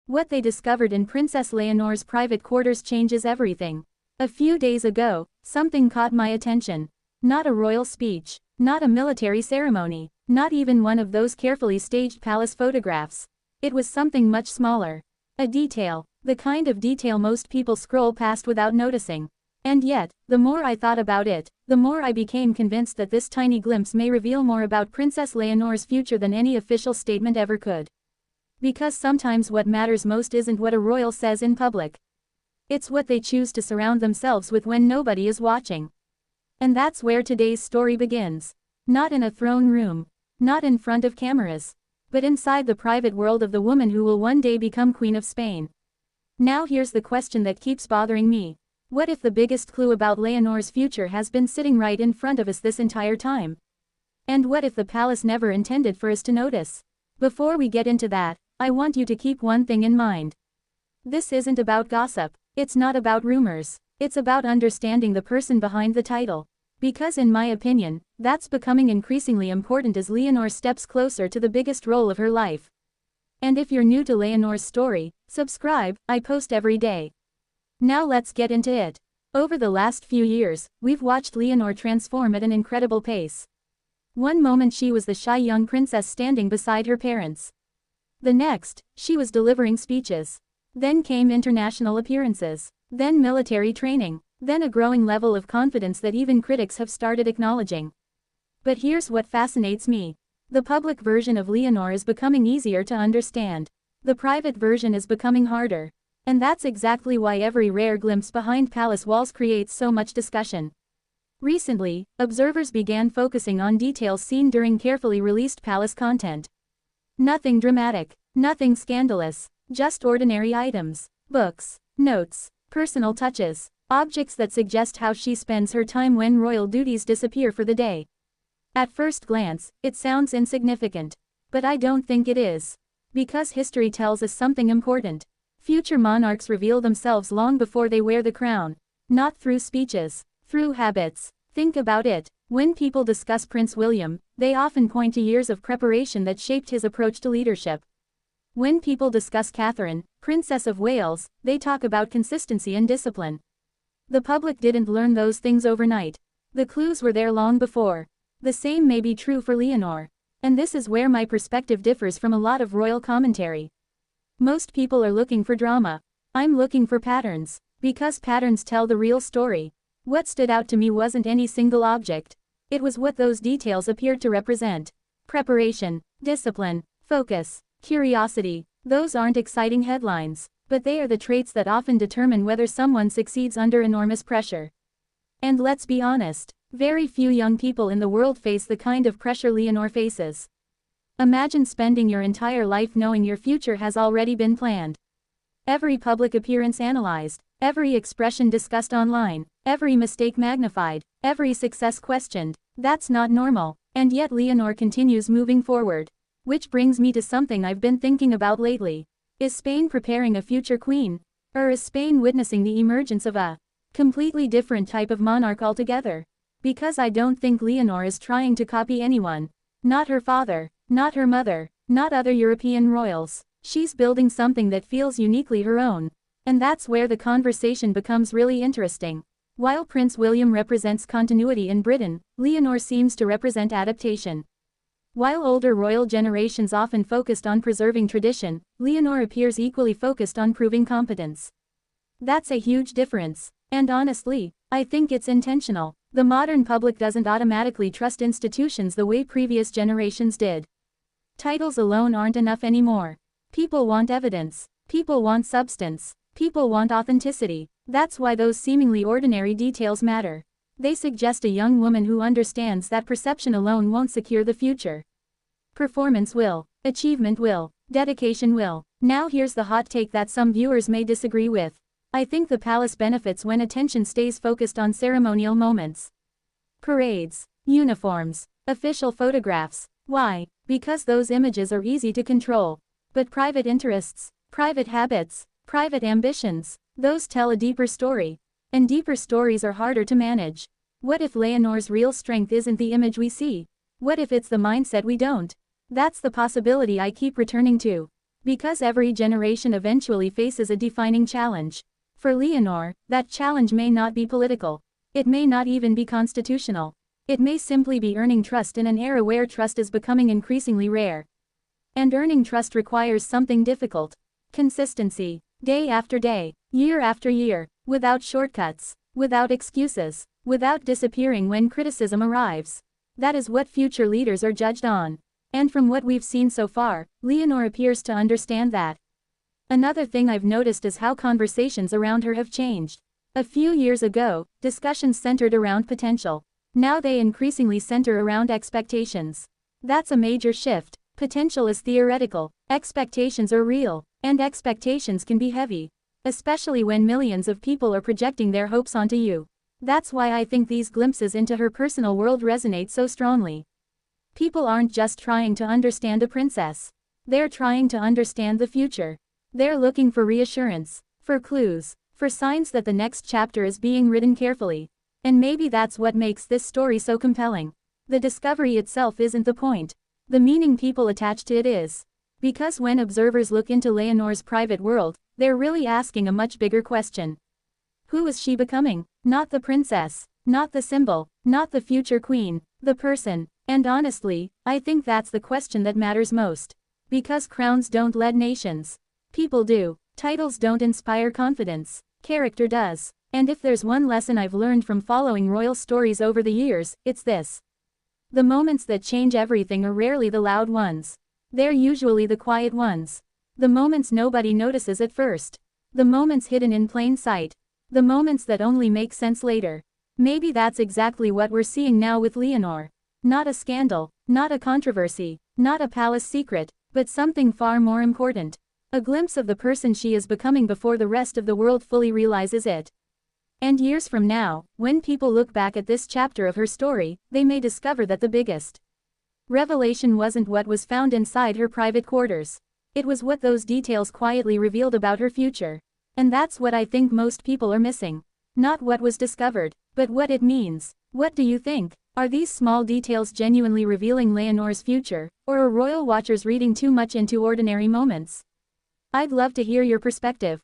What they discovered in Princess Leonor's private quarters changes everything. A few days ago, something caught my attention. Not a royal speech, not a military ceremony, not even one of those carefully staged palace photographs. It was something much smaller. A detail, the kind of detail most people scroll past without noticing. And yet, the more I thought about it, the more I became convinced that this tiny glimpse may reveal more about Princess Leonor's future than any official statement ever could. Because sometimes what matters most isn't what a royal says in public. It's what they choose to surround themselves with when nobody is watching. And that's where today's story begins. Not in a throne room, not in front of cameras, but inside the private world of the woman who will one day become Queen of Spain. Now here's the question that keeps bothering me. What if the biggest clue about Leonor's future has been sitting right in front of us this entire time? And what if the palace never intended for us to notice? Before we get into that, I want you to keep one thing in mind. This isn't about gossip. It's not about rumors. It's about understanding the person behind the title. Because in my opinion, that's becoming increasingly important as Leonor steps closer to the biggest role of her life. And if you're new to Leonor's story, subscribe, I post every day. Now let's get into it. Over the last few years, we've watched Leonor transform at an incredible pace. One moment she was the shy young princess standing beside her parents. The next, she was delivering speeches. Then came international appearances. Then military training. Then a growing level of confidence that even critics have started acknowledging. But here's what fascinates me. The public version of Leonor is becoming easier to understand. The private version is becoming harder. And that's exactly why every rare glimpse behind palace walls creates so much discussion. Recently, observers began focusing on details seen during carefully released palace content. Nothing dramatic, nothing scandalous, just ordinary items, books, notes, personal touches, objects that suggest how she spends her time when royal duties disappear for the day. At first glance, it sounds insignificant. But I don't think it is. Because history tells us something important. Future monarchs reveal themselves long before they wear the crown. Not through speeches, through habits. Think about it. When people discuss Prince William, they often point to years of preparation that shaped his approach to leadership. When people discuss Catherine, Princess of Wales, they talk about consistency and discipline. The public didn't learn those things overnight. The clues were there long before. The same may be true for Leonor. And this is where my perspective differs from a lot of royal commentary. Most people are looking for drama. I'm looking for patterns. Because patterns tell the real story. What stood out to me wasn't any single object. It was what those details appeared to represent. Preparation, discipline, focus, curiosity. Those aren't exciting headlines, but they are the traits that often determine whether someone succeeds under enormous pressure. And let's be honest, very few young people in the world face the kind of pressure Leonor faces. Imagine spending your entire life knowing your future has already been planned. Every public appearance analyzed, every expression discussed online, every mistake magnified, every success questioned. That's not normal, and yet Leonor continues moving forward. Which brings me to something I've been thinking about lately. Is Spain preparing a future queen? Or is Spain witnessing the emergence of a completely different type of monarch altogether? Because I don't think Leonor is trying to copy anyone. Not her father, not her mother, not other European royals. She's building something that feels uniquely her own. And that's where the conversation becomes really interesting. While Prince William represents continuity in Britain, Leonor seems to represent adaptation. While older royal generations often focused on preserving tradition, Leonor appears equally focused on proving competence. That's a huge difference. And honestly, I think it's intentional. The modern public doesn't automatically trust institutions the way previous generations did. Titles alone aren't enough anymore. People want evidence. People want substance. People want authenticity. That's why those seemingly ordinary details matter. They suggest a young woman who understands that perception alone won't secure the future. Performance will. Achievement will. Dedication will. Now here's the hot take that some viewers may disagree with. I think the palace benefits when attention stays focused on ceremonial moments. Parades, uniforms, official photographs. Why? Because those images are easy to control. But private interests, private habits, private ambitions, those tell a deeper story. And deeper stories are harder to manage. What if Leonor's real strength isn't the image we see? What if it's the mindset we don't? That's the possibility I keep returning to. Because every generation eventually faces a defining challenge. For Leonor, that challenge may not be political. It may not even be constitutional. It may simply be earning trust in an era where trust is becoming increasingly rare. And earning trust requires something difficult. Consistency. Day after day, year after year, without shortcuts, without excuses, without disappearing when criticism arrives. That is what future leaders are judged on. And from what we've seen so far, Leonor appears to understand that. Another thing I've noticed is how conversations around her have changed. A few years ago, discussions centered around potential. Now they increasingly center around expectations. That's a major shift. Potential is theoretical, expectations are real, and expectations can be heavy. Especially when millions of people are projecting their hopes onto you. That's why I think these glimpses into her personal world resonate so strongly. People aren't just trying to understand a princess. They're trying to understand the future. They're looking for reassurance, for clues, for signs that the next chapter is being written carefully. And maybe that's what makes this story so compelling. The discovery itself isn't the point. The meaning people attach to it is. Because when observers look into Leonor's private world, they're really asking a much bigger question. Who is she becoming? Not the princess, not the symbol, not the future queen, the person. And honestly, I think that's the question that matters most. Because crowns don't lead nations. People do. Titles don't inspire confidence. Character does. And if there's one lesson I've learned from following royal stories over the years, it's this. The moments that change everything are rarely the loud ones. They're usually the quiet ones. The moments nobody notices at first. The moments hidden in plain sight. The moments that only make sense later. Maybe that's exactly what we're seeing now with Leonor. Not a scandal, not a controversy, not a palace secret, but something far more important. A glimpse of the person she is becoming before the rest of the world fully realizes it. And years from now, when people look back at this chapter of her story, they may discover that the biggest revelation wasn't what was found inside her private quarters. It was what those details quietly revealed about her future. And that's what I think most people are missing. Not what was discovered, but what it means. What do you think? Are these small details genuinely revealing Leonor's future, or are royal watchers reading too much into ordinary moments? I'd love to hear your perspective.